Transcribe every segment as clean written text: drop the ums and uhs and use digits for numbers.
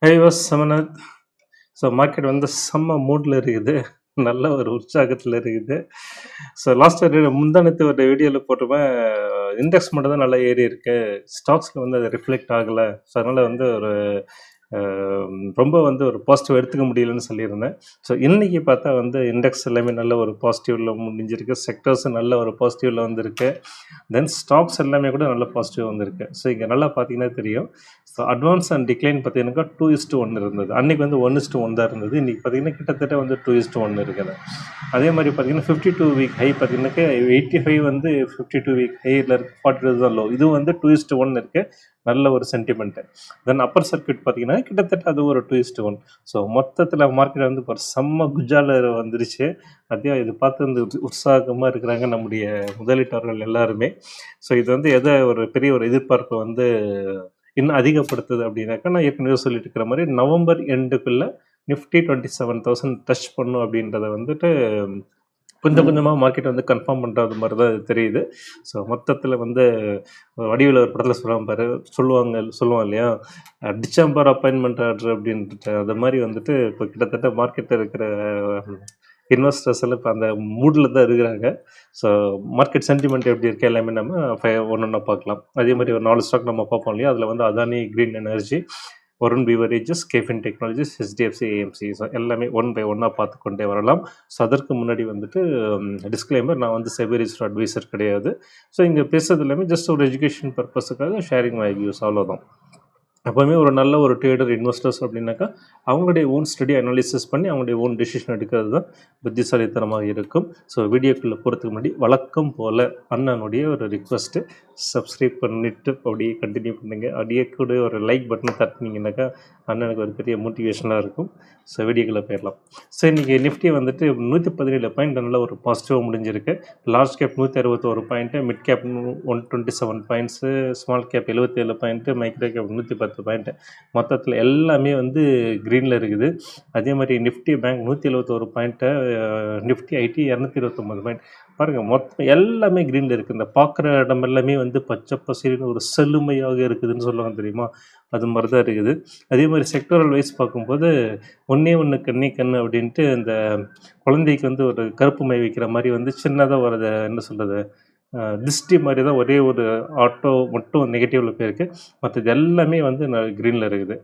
Hey was Samnath. So market வந்து செம்ம மூடில் இருக்குது, நல்ல ஒரு உற்சாகத்தில் இருக்குது. ஸோ லாஸ்ட் ஒரு முந்தானத்து ஒரு வீடியோவில் போட்டிருப்பேன், இண்டெக்ஸ் மட்டும் தான் நல்லா ஏறி இருக்கு, ஸ்டாக்ஸில் வந்து அது ரிஃப்ளெக்ட் ஆகலை. ஸோ அதனால் வந்து ஒரு ரொம்ப வந்து ஒரு பாசிட்டிவ் எடுத்துக்க முடியலன்னு சொல்லியிருந்தேன். ஸோ இன்றைக்கி பார்த்தா வந்து இண்டெக்ஸ் எல்லாமே நல்ல ஒரு பாசிட்டிவில் முடிஞ்சிருக்கு, செக்டர்ஸும் நல்ல ஒரு பாசிட்டிவில் வந்திருக்கு, தென் ஸ்டாக்ஸ் எல்லாமே கூட நல்ல பாசிட்டிவ் வந்திருக்கு. ஸோ இங்கே நல்லா பார்த்தீங்கன்னா தெரியும். ஸோ அட்வான்ஸ் அண்ட் டிக்ளைன் பார்த்தீங்கன்னாக்கா 2:1 இருந்தது. அன்றைக்கி வந்து 1:1 தான் இருந்தது. இன்றைக்கி பார்த்தீங்கன்னா கிட்டத்தட்ட வந்து 2:1 இருக்குது. அதே மாதிரி பார்த்தீங்கன்னா 52 வீக் ஹை பார்த்தீங்கன்னாக்கா 85 வந்து 52 வீக் ஹையில் இருக்குது, 42 தான் லோ. இது வந்து 2:1 இருக்குது, நல்ல ஒரு சென்டிமெண்ட்டு. தென் அப்பர் சர்க்கியூட் பார்த்தீங்கன்னா கிட்டத்தட்ட அது ஒரு 2:1. ஸோ மொத்தத்தில் மார்க்கெட் வந்து இப்போ செம்ம குஜால வந்துருச்சு. அதே இது பார்த்து வந்து உற்சாகமாக இருக்கிறாங்க நம்முடைய முதலீட்டாளர்கள் எல்லாருமே. ஸோ இது வந்து எதை ஒரு பெரிய ஒரு எதிர்பார்ப்பை வந்து இன்னும் அதிகப்படுத்துது அப்படின்னாக்கா, நான் ஏற்கனவே சொல்லிட்டு இருக்கிற மாதிரி நவம்பர் எண்டுக்குள்ளே நிஃப்டி 27,000 டச் பண்ணும் அப்படின்றத வந்துட்டு கொஞ்சம் கொஞ்சமாக மார்க்கெட் வந்து கன்ஃபார்ம் பண்ணுறது மாதிரி தான் இது தெரியுது. ஸோ மொத்தத்தில் வந்து வடிவில் ஒரு படத்தில் சொல்லுவாங்க இல்லையா, டிசம்பர் அப்பாயின்மெண்ட் ஆர்டர் அப்படின்ட்டு, அது மாதிரி வந்துட்டு இப்போ கிட்டத்தட்ட மார்க்கெட்டில் இருக்கிற இன்வெஸ்டர்ஸ் எல்லாம் இப்போ அந்த மூடில் தான் இருக்கிறாங்க. ஸோ மார்க்கெட் சென்டிமெண்ட் எப்படி இருக்குது எல்லாமே நம்ம ஒன்று ஒன்றா பார்க்கலாம். அதே மாதிரி ஒரு 4 ஸ்டாக் நம்ம பார்ப்போம் இல்லையா, அதில் வந்து Adani green energy, Varun beverages, caffeine technologies, HDFC, AMC, so எல்லாமே ஒன் பை ஒன்னாக பார்த்து கொண்டே வரலாம். ஸோ அதற்கு முன்னாடி வந்துட்டு டிஸ்க்ளைமர், நான் வந்து செபி ரிஜிஸ்டர்ட் அட்வைசர் கிடையாது. ஸோ இங்கே பேசுறது எல்லாமே ஜஸ்ட் ஒரு எஜுகேஷன் பர்பஸுக்காக ஷேரிங் மை வியூஸ், அவ்வளோதான். எப்போவுமே ஒரு நல்ல ஒரு ட்ரேடர் இன்வெஸ்டர்ஸ் அப்படின்னாக்கா அவங்களுடைய ஓன் ஸ்டடி அனாலிசிஸ் பண்ணி அவங்களுடைய ஓன் டெசிஷன் எடுக்கிறது தான் புத்திசாலித்தனமாக இருக்கும். ஸோ வீடியோக்குள்ளே போகிறதுக்கு முன்னாடி வழக்கம் போல் அண்ணனுடைய ஒரு ரிக்வஸ்ட்டு, சப்ஸ்கிரைப் பண்ணிவிட்டு அப்படியே கண்டினியூ பண்ணுங்கள். அப்படியே கூட ஒரு லைக் பட்டனை தட்டினீங்கன்னாக்கா அண்ணனுக்கு ஒரு பெரிய மோட்டிவேஷனாக இருக்கும். ஸோ வீடியோக்குள்ளே போயிடலாம். ஸோ இன்றைக்கி நிஃப்டி வந்துட்டு 117 பாயிண்ட் நல்ல ஒரு பாசிட்டிவாக முடிஞ்சிருக்கு. Large cap 161 point, mid cap 127 points, small cap 77 point, micro cap 110 point, மொத்தத்தில் எல்லாமே வந்து க்ரீனில் இருக்குது. அதே மாதிரி Nifty bank 171 point, Nifty IT 229 point. பாருங்கள், மொத்தம் எல்லாமே க்ரீனில் இருக்குது. இந்த பார்க்குற இடம் எல்லாமே வந்து பச்சை பசேல்னு ஒரு செழுமையாக இருக்குதுன்னு சொல்லுவாங்க தெரியுமா, அது மாதிரி தான் இருக்குது. அதே மாதிரி செக்டரல் வைஸ் பார்க்கும்போது ஒன்றே ஒன்று கண்ணே கண்ணு அப்படின்ட்டு, இந்த குழந்தைக்கு வந்து ஒரு கருப்பு மை வைக்கிற மாதிரி வந்து சின்னதாக ஒரு என்ன சொல்கிறது, திஷ்டி மாதிரி தான் ஒரே ஒரு ஆட்டோ மட்டும் நெகட்டிவில் போயிருக்கு. மற்றது எல்லாமே வந்து க்ரீனில் இருக்குது.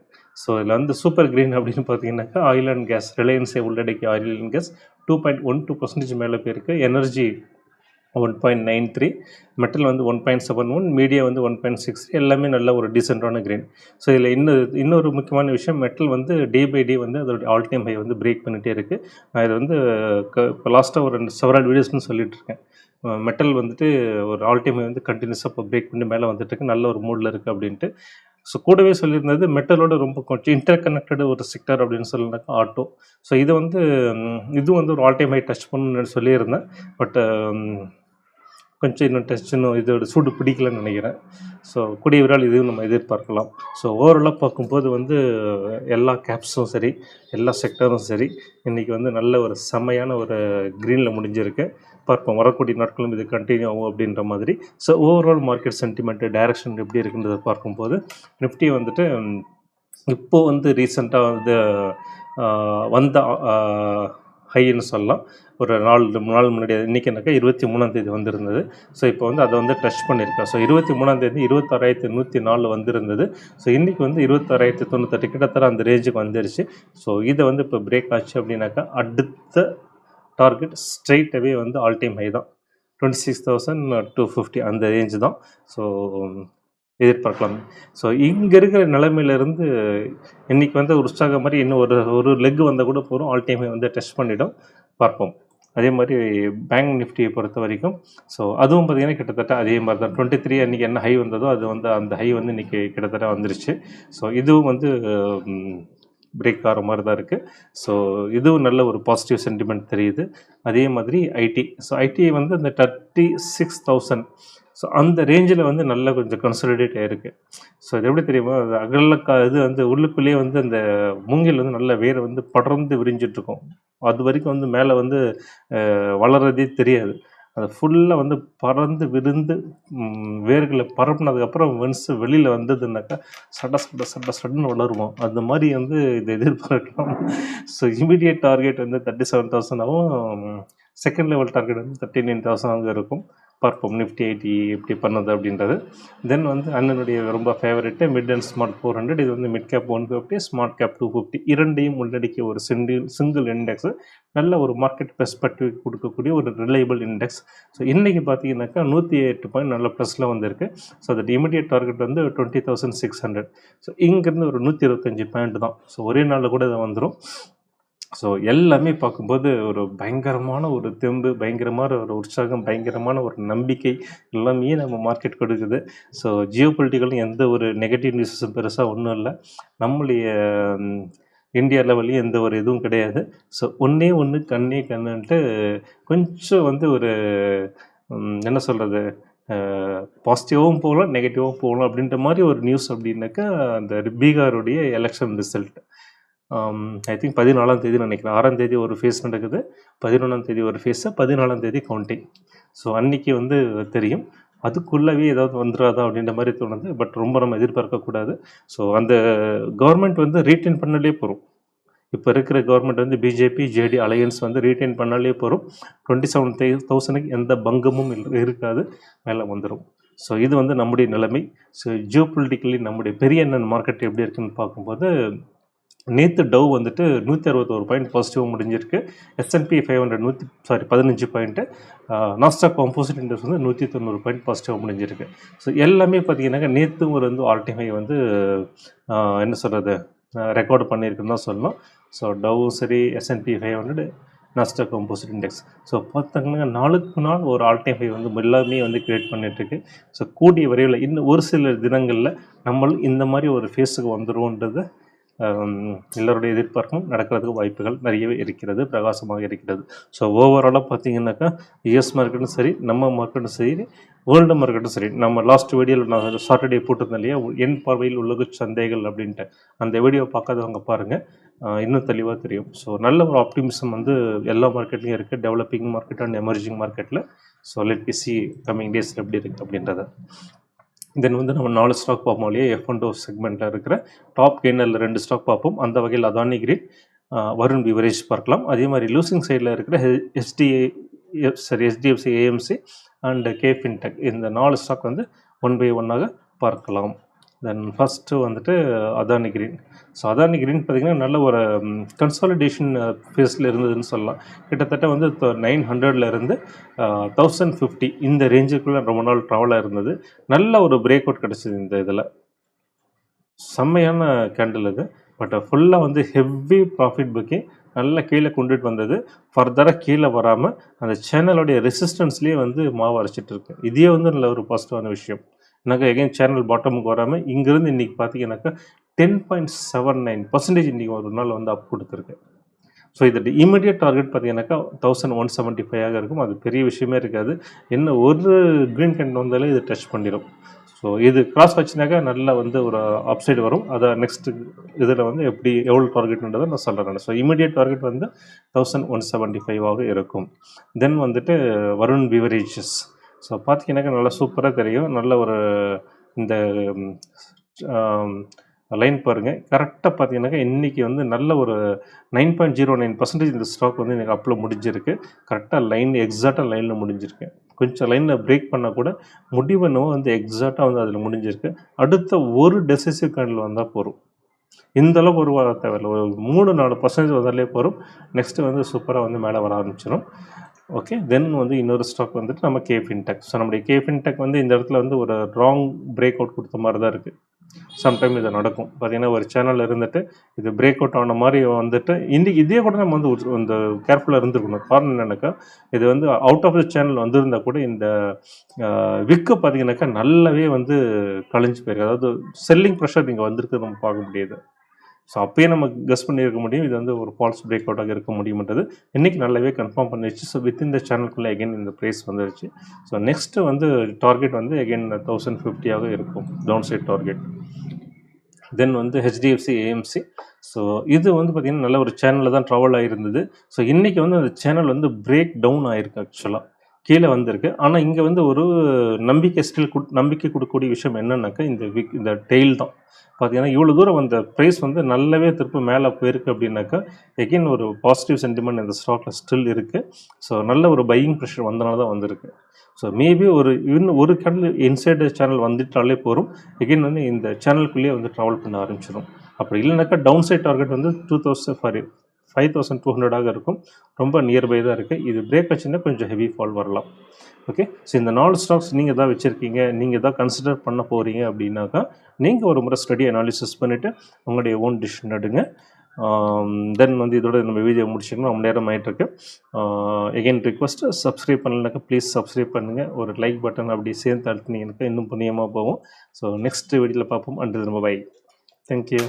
ஸோ இதில் வந்து சூப்பர் க்ரீன் அப்படின்னு பார்த்தீங்கன்னாக்கா ஆயில் அண்ட் கேஸ், ரிலையன்ஸை உள்ளடக்கிய ஆயில் அண்ட் கேஸ் 2.12% மேலே போயிருக்கு. எனர்ஜி 1.93, மெட்டல் வந்து 1.71, மீடியா வந்து 1.63, எல்லாமே நல்ல ஒரு டீசெண்டான க்ரீன். ஸோ இதில் இன்னொரு முக்கியமான விஷயம், மெட்டல் வந்து டே பை டே வந்து அதோட ஆல் டைம் ஹை வந்து பிரேக் பண்ணிகிட்டே இருக்குது. நான் இதை வந்து இப்போ லாஸ்ட்டாக ஒரு செவரல் வீடியோஸ்னு சொல்லிட்டு இருக்கேன். மெட்டல் வந்துட்டு ஒரு ஆல் டைம் ஹை வந்து கண்டினியூஸாக இப்போ பிரேக் பண்ணி மேலே வந்துட்டுருக்கு, நல்ல ஒரு மூடில் இருக்குது அப்படின்ட்டு. ஸோ கூடவே சொல்லியிருந்தது மெட்டலோட ரொம்ப கொஞ்சம் இன்டர் கனெக்டட் ஒரு செக்டர் அப்படின்னு சொல்லினாக்கா ஆட்டோ. ஸோ இது வந்து இதுவும் வந்து ஒரு ஆல் டைம் ஹை டச் பண்ணணும்னு சொல்லியிருந்தேன். பட் கொஞ்சம் இன்னும் இதோட சூடு பிடிக்கலன்னு நினைக்கிறேன். ஸோ கூடிய விரைவில் இதுவும் நம்ம எதிர்பார்க்கலாம். ஸோ ஓவராலாக பார்க்கும்போது வந்து எல்லா கேப்ஸும் சரி, எல்லா செக்டரும் சரி, இன்றைக்கி வந்து நல்ல ஒரு செம்மையான ஒரு க்ரீனில் முடிஞ்சிருக்கு. பார்ப்போம் வரக்கூடிய நாட்களும் இது கண்டினியூ ஆகும் அப்படின்ற மாதிரி. So overall market sentiment direction எப்படி இருக்குன்றதை பார்க்கும்போது நிஃப்டி வந்துட்டு இப்போது வந்து ரீசெண்டாக வந்து வந்த ஹைன்னு சொல்லலாம். ஒரு 4 நாள் முன்னாடி, இன்றைக்கினாக்கா 23ஆம் வந்திருந்தது. ஸோ இப்போ வந்து அதை வந்து டச் பண்ணியிருக்கேன். ஸோ 23ஆம் 26,104 வந்திருந்தது. ஸோ இன்றைக்கி வந்து 26,098, கிட்டத்தட்ட அந்த ரேஞ்சுக்கு வந்துருச்சு. ஸோ இதை வந்து இப்போ பிரேக் ஆச்சு அப்படின்னாக்கா அடுத்த டார்கெட் ஸ்ட்ரெயிட்டாகவே வந்து ஆல் டைம் ஹை தான், 26,250 அந்த ரேஞ்சு தான். ஸோ எதிர்பார்க்கலாம். ஸோ இங்கே இருக்கிற நிலைமையிலேருந்து இன்றைக்கி வந்து ஒரு உற்சாகம் மாதிரி இன்னும் ஒரு லெக் வந்தால் கூட போகிறோம், ஆல் டைம் வந்து டெஸ்ட் பண்ணிவிடும், பார்ப்போம். அதே மாதிரி பேங்க் நிஃப்டியை பொறுத்த வரைக்கும் ஸோ அதுவும் பார்த்திங்கன்னா கிட்டத்தட்ட அதே மாதிரி தான் 23 அன்றைக்கி என்ன ஹை வந்ததோ அது வந்து அந்த ஹை வந்து இன்றைக்கி கிட்டத்தட்ட வந்துருச்சு. ஸோ இதுவும் வந்து பிரேக் ஆகிற மாதிரி தான் இருக்குது. ஸோ இதுவும் நல்ல ஒரு பாசிட்டிவ் சென்டிமெண்ட் தெரியுது. அதே மாதிரி ஐடி, ஸோ ஐடி வந்து அந்த 36,000, ஸோ அந்த ரேஞ்சில் வந்து நல்லா கொஞ்சம் கன்சாலிடேட் ஆகிருக்கு. ஸோ இது எப்படி தெரியுமா, அது இது வந்து உள்ளுக்குள்ளேயே வந்து அந்த மூங்கில் வந்து நல்ல வேரை வந்து படர்ந்து விரிஞ்சிட்ருக்கும். அது வரைக்கும் வந்து மேலே வந்து வளர்கிறதே தெரியாது. அது ஃபுல்லாக வந்து பறந்து விருந்து வேர்களை பரப்புனதுக்கப்புறம் ஒன்ஸ் வெளியில் வந்ததுன்னாக்கா சடன்னு வளருவோம். அந்த மாதிரி வந்து இதை எதிர்பார்க்கலாம். ஸோ இமீடியட் டார்கெட் வந்து 37,000ஆகவும் செகண்ட் லெவல் டார்கெட் வந்து 39,000 இருக்கும். பார்ப்போம் நிஃப்டி 80 எப்படி பண்ணுது அப்படின்றது. தென் வந்து அண்ணனுடைய ரொம்ப ஃபேவரெட்டு மிட் அண்ட் ஸ்மார்ட் 400. இது வந்து மிட் கேப் 150, ஸ்மார்ட் கேப் 250 இரண்டையும் உள்ளடக்கிய ஒரு சிங்கிள் இண்டெக்ஸு. நல்ல ஒரு மார்க்கெட் பெர்ஸ்பெக்டிவ் கொடுக்கக்கூடிய ஒரு ரிலையபிள் இண்டெக்ஸ். ஸோ இன்றைக்கி பார்த்தீங்கன்னாக்கா 108 பாயிண்ட் நல்ல ப்ளஸில் வந்திருக்கு. ஸோ அதோட இமீடியட் டார்கெட் வந்து 20,600. ஸோ இங்கேருந்து ஒரு 125 பாயிண்ட் தான். ஸோ ஒரே நாளில் கூட இது வந்துடும். ஸோ எல்லாமே பார்க்கும்போது ஒரு பயங்கரமான ஒரு தெம்பு, பயங்கரமான ஒரு உற்சாகம், பயங்கரமான ஒரு நம்பிக்கை எல்லாமே நம்ம மார்க்கெட் கொடுக்குது. ஸோ ஜியோ பொலிட்டிக்கலும் எந்த ஒரு நெகட்டிவ் நியூஸஸும் பெருசாக ஒன்றும் இல்லை. நம்முடைய இந்தியா லெவல்லையும் எந்த ஒரு இதுவும் கிடையாது. ஸோ ஒன்றே ஒன்று கண்ணே கண்ணுன்ட்டு கொஞ்சம் வந்து ஒரு என்ன சொல்கிறது, பாசிட்டிவாகவும் போகலாம், நெகட்டிவாகவும் போகலாம் அப்படின்ற மாதிரி ஒரு நியூஸ் அப்படின்னாக்கா அந்த பீகாருடைய எலெக்ஷன் ரிசல்ட். ஐ திங்க் 14ஆம் தேதி நினைக்கிறேன். 6ஆம் தேதி ஒரு ஃபேஸ் நடக்குது, 11ஆம் தேதி ஒரு ஃபேஸு, 14ஆம் தேதி கவுண்டிங். ஸோ அன்றைக்கி வந்து தெரியும். அதுக்குள்ளவே ஏதாவது வந்துடாதா அப்படின்ற மாதிரி தோணுது. பட் ரொம்ப நம்ம எதிர்பார்க்கக்கூடாது. ஸோ அந்த கவர்மெண்ட் வந்து ரீட்டைன் பண்ணாலே போகிறோம். இப்போ இருக்கிற கவர்மெண்ட் வந்து பிஜேபி ஜேடி அலையன்ஸ் வந்து ரீட்டைன் பண்ணாலே போகிறோம். 27,000க்கு எந்த பங்கமும் இருக்காது, மேலே வந்துடும். ஸோ இது வந்து நம்முடைய நிலைமை. ஸோ ஜியோ பொலிட்டிக்கலி நம்முடைய பெரிய அண்ணன் மார்க்கெட் எப்படி இருக்குன்னு பார்க்கும்போது நேற்று டவ் வந்துட்டு 161 பாயிண்ட் பாசிட்டிவாக முடிஞ்சிருக்கு. S&P 500 15 point. Nasdaq composite index வந்து 190 பாயிண்ட் பாசிட்டிவாக முடிஞ்சிருக்கு. ஸோ எல்லாமே பார்த்தீங்கன்னாக்கா நேற்று ஒரு வந்து ஆல் டைம் ஹை வந்து என்ன சொல்கிறது ரெக்கார்டு பண்ணியிருக்குன்னு தான் சொல்லணும். ஸோ டவும் சரி, S&P 500, Nasdaq composite index. So பார்த்தாங்கன்னா நாளுக்கு நாள் ஒரு ஆல் டைம் ஹை வந்து எல்லாமே வந்து கிரியேட் பண்ணிகிட்ருக்கு. ஸோ கூடிய விரைவில் இன்னும் ஒரு சில தினங்களில் நம்மளும் இந்த மாதிரி ஒரு ஃபேஸுக்கு வந்துடுவோன்றது எல்லோருடைய எதிர்பார்ப்பும் நடக்கிறதுக்கு வாய்ப்புகள் நிறையவே இருக்கிறது, பிரகாசமாக இருக்கிறது. ஸோ ஓவராலாக பார்த்தீங்கன்னாக்கா யுஎஸ் மார்க்கெட்டும் சரி, நம்ம மார்க்கெட்டும் சரி, வேர்ல்டு மார்க்கெட்டும் சரி, நம்ம லாஸ்ட் வீடியோவில் நான் சாட்டர்டே போட்டிருந்தேன் இல்லையா, என் பார்வையில் உலக சந்தைகள் அப்படின்ட்டு, அந்த வீடியோவை பார்க்காதவங்க பாருங்கள், இன்னும் தெளிவாக தெரியும். ஸோ நல்ல ஒரு ஆப்டிமிசம் வந்து எல்லா மார்க்கெட்லேயும் இருக்குது, டெவலப்பிங் மார்க்கெட் அண்ட் எமர்ஜிங் மார்க்கெட்டில். So let be see coming டேஸில் எப்படி இருக்குது அப்படின்றத. தென் வந்து நம்ம 4 ஸ்டாக் பார்ப்போம் இல்லையா, F&O செக்மெண்ட்டில் இருக்கிற டாப் கெய்னரில் 2 ஸ்டாக் பார்ப்போம். அந்த வகையில் அதானி கிரீன், வருண் பிவரேஜ் பார்க்கலாம். அதே மாதிரி லூசிங் சைடில் இருக்கிற HDFC AMC and K fintech, இந்த 4 ஸ்டாக் வந்து 1 by 1ஆக பார்க்கலாம். தென் ஃபஸ்ட்டு வந்துட்டு Adani green. So Adani green பார்த்திங்கன்னா நல்ல ஒரு கன்சாலிடேஷன் ஃபேஸில் இருந்ததுன்னு சொல்லலாம். கிட்டத்தட்ட வந்து 900லேருந்து 1050 இந்த ரேஞ்சுக்குள்ளே ரொம்ப நாள் ட்ராவலாக இருந்தது. நல்ல ஒரு பிரேக் அவுட் கிடச்சிது இந்த இதில். செம்மையான கேண்டில் இது. பட் ஃபுல்லாக வந்து ஹெவி ப்ராஃபிட் புக்கிங், நல்லா கீழே கொண்டுட்டு வந்தது. ஃபர்தராக கீழே வராமல் அந்த சேனலோடைய ரெசிஸ்டன்ஸ்லேயே வந்து மாவு அரைச்சிட்ருக்கு. இதே வந்து நல்ல ஒரு பாசிட்டிவான விஷயம். எனக்கு எகைன் சேனல் பாட்டமுக்கு வராமல் இங்கேருந்து இன்றைக்கி பார்த்தீங்கன்னாக்கா 10.79% இன்றைக்கி ஒரு நாள் வந்து அப் கொடுத்துருக்கு. ஸோ இதோட இமீடியட் டார்கெட் பார்த்தீங்கன்னாக்கா 1175 இருக்கும். அது பெரிய விஷயமே இருக்காது. என்ன ஒரு க்ரீன் கேண்டில் வந்தாலே இது டச் பண்ணிடும். ஸோ இது கிராஸ் ஆச்சுனாக்கா நல்லா வந்து ஒரு அப்சைடு வரும். அதை நெக்ஸ்ட்டு இதில் வந்து எவ்வளோ டார்கெட்ன்றதை நான் சொல்கிறேன். ஸோ இமீடியட் டார்கெட் வந்து 1175 இருக்கும். தென் வந்துட்டு வருண் பிவரேஜஸ். ஸோ பார்த்தீங்கன்னாக்கா நல்லா சூப்பராக தெரியும். நல்ல ஒரு இந்த லைன் பாருங்கள், கரெக்டாக பார்த்தீங்கன்னாக்கா இன்றைக்கி வந்து நல்ல ஒரு 9.09% இந்த ஸ்டாக் வந்து எனக்கு அப்பில் முடிஞ்சிருக்கு. கரெக்டாக லைன் எக்ஸாக்டாக லைனில் முடிஞ்சிருக்கு. கொஞ்சம் லைனில் பிரேக் பண்ணால் கூட முடிவென்னவோ வந்து எக்ஸாக்டாக வந்து அதில் முடிஞ்சிருக்கு. அடுத்த ஒரு டெசிசிவ் கேண்டில் வந்தால் போகும். இந்தளவுக்கு ஒரு வர தேவையில்லை, ஒரு 3-4% வந்தாலே போகும். நெக்ஸ்ட்டு வந்து சூப்பராக வந்து மேலே வர ஆரம்பிச்சிடும். ஓகே, தென் வந்து இன்னொரு ஸ்டாக் வந்துட்டு நம்ம கே ஃபின்டெக். ஸோ நம்முடைய கே ஃபின்டெக் வந்து இந்த இடத்துல வந்து ஒரு ராங் பிரேக் அவுட் கொடுத்த மாதிரி தான் இருக்குது. சம்டைம் இது நடக்கும். பார்த்திங்கன்னா ஒரு சேனல் இருந்துட்டு இது பிரேக் அவுட் ஆன மாதிரி வந்துட்டு இன்றைக்கி இதே கூட நம்ம வந்து இந்த கேர்ஃபுல்லாக இருந்துருக்கணும். காரணம் என்னென்னாக்கா, இது வந்து அவுட் ஆஃப் த சேனல் வந்திருந்தால் கூட இந்த விக்கு பார்த்திங்கனாக்கா நல்லாவே வந்து கழிஞ்சு போயிருக்கு. அதாவது செல்லிங் ப்ரெஷர் இங்கே வந்திருக்கு நம்ம பார்க்க முடியுது. ஸோ அப்பயே நம்ம கெஸ் பண்ணியிருக்க முடியும் இது வந்து ஒரு ஃபால்ஸ் பிரேக் அவுட்டாக இருக்க முடியும்ன்றது. இன்றைக்கி நல்லாவே கன்ஃபார்ம் பண்ணிடுச்சு. ஸோ வித்தின் த சேனலுக்குள்ளே அகைன் இந்த ப்ரைஸ் வந்துருச்சு. ஸோ நெக்ஸ்ட்டு வந்து டார்கெட் வந்து அகைன் 1050 இருக்கும், டவுன் சைட் டார்கெட். தென் வந்து HDFC AMC. ஸோ இது வந்து பார்த்திங்கன்னா நல்ல ஒரு சேனலில் தான் ட்ராவல் ஆகிருந்தது. ஸோ இன்றைக்கி வந்து அந்த சேனல் வந்து பிரேக் டவுன் ஆகிருக்கு. ஆக்சுவலாக கீழே வந்திருக்கு. ஆனால் இங்கே வந்து ஒரு நம்பிக்கை நம்பிக்கை கொடுக்கக்கூடிய விஷயம் என்னன்னாக்கா இந்த டெயில் தான். பார்த்தீங்கன்னா இவ்வளோ தூரம் வந்த ப்ரைஸ் வந்து நல்லாவே திருப்பி மேலே போயிருக்கு அப்படின்னாக்கா எகெயின் ஒரு பாசிட்டிவ் சென்டிமெண்ட் இந்த ஸ்டாக்ல ஸ்டில் இருக்குது. ஸோ நல்ல ஒரு பையிங் ப்ரெஷர் வந்தனால தான் வந்திருக்கு. ஸோ மேபி இன்னும் ஒரு கேண்டில் இன்சைடு சேனல் வந்துட்டாலே போகும். எகெயின் வந்து இந்த சேனலுக்குள்ளேயே வந்து ட்ராவல் பண்ண ஆரம்பிச்சிடும். அப்படி இல்லைனாக்கா டவுன் சைட் டார்கெட் வந்து 5200 இருக்கும். ரொம்ப நியர்பை தான் இருக்குது. இது பிரேக் ஆச்சுன்னா கொஞ்சம் ஹெவி ஃபால் வரலாம். ஓகே. ஸோ இந்த 4 ஸ்டாக்ஸ் நீங்கள் எதாவது வச்சுருக்கீங்க, நீங்கள் எதாவது கன்சிடர் பண்ண போகிறீங்க அப்படின்னாக்கா நீங்கள் ஒரு முறை ஸ்டடி அனாலிசிஸ் பண்ணிவிட்டு உங்களுடைய ஓன் டிசிஷன் எடுங்க. தென் வந்து இதோட நம்ம வீடியோ முடிச்சுக்கணும். ரொம்ப நேரம் ஆகிட்டுருக்கு. எகெயின் ரிக்வஸ்ட், சப்ஸ்கிரைப் பண்ணலனாக்கா ப்ளீஸ் சப்ஸ்கிரைப் பண்ணுங்கள். ஒரு லைக் பட்டன் அப்படி சேர்த்து அழுத்தினீங்கன்னாக்கா இன்னும் புண்ணியமாக போகும். ஸோ நெக்ஸ்ட் வீடியோவில் பார்ப்போம். அண்ட் ரொம்ப பை. தேங்க்யூ.